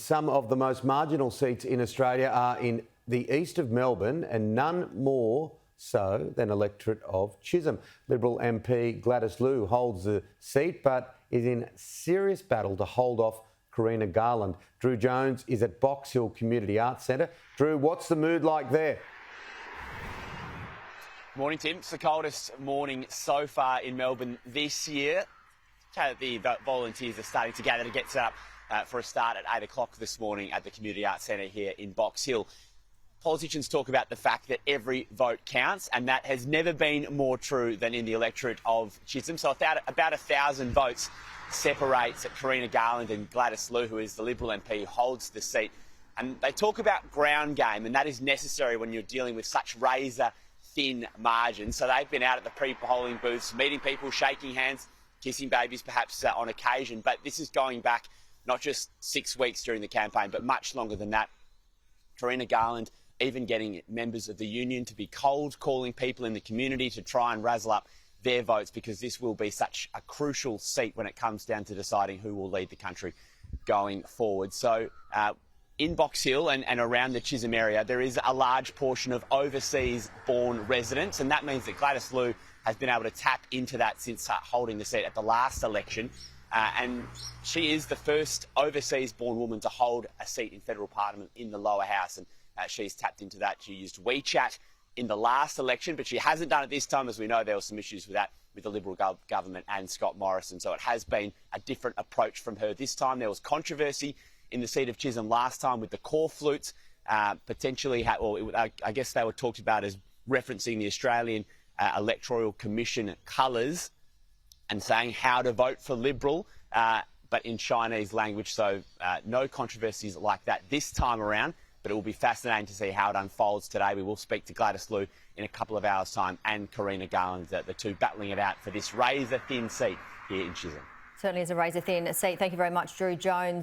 Some of the most marginal seats in Australia are in the east of Melbourne, and none more so than electorate of Chisholm. Liberal MP Gladys Liu holds the seat but is in serious battle to hold off Karina Garland. Drew Jones is at Box Hill Community Arts Centre. Drew, what's the mood like there? Morning, Tim. It's the coldest morning so far in Melbourne this year. The volunteers are starting to gather to get set up for a start at 8 o'clock this morning at the Community Arts Centre here in Box Hill. Politicians talk about the fact that every vote counts, and that has never been more true than in the electorate of Chisholm. So about 1,000 votes separates Karina Garland and Gladys Liu, who is the Liberal MP, holds the seat. And they talk about ground game, and that is necessary when you're dealing with such razor-thin margins. So they've been out at the pre-polling booths, meeting people, shaking hands, kissing babies perhaps on occasion. But this is going back not just 6 weeks during the campaign, but much longer than that. Karina Garland even getting members of the union to be cold calling people in the community to try and razzle up their votes, because this will be such a crucial seat when it comes down to deciding who will lead the country going forward. So in Box Hill and around the Chisholm area, there is a large portion of overseas-born residents, and that means that Gladys Liu has been able to tap into that since holding the seat at the last election. And she is the first overseas-born woman to hold a seat in federal parliament in the lower house, and she's tapped into that. She used WeChat in the last election, but she hasn't done it this time. As we know, there were some issues with that with the Liberal government and Scott Morrison, so it has been a different approach from her this time. There was controversy in the seat of Chisholm last time with the core flutes, potentially, I guess they were talked about as referencing the Australian Electoral Commission colours and saying how to vote for Liberal, but in Chinese language, so no controversies like that this time around. But it will be fascinating to see how it unfolds today. We will speak to Gladys Liu in a couple of hours' time, and Karina Garland, the two battling it out for this razor-thin seat here in Chisholm. Certainly is a razor-thin seat. Thank you very much, Drew Jones.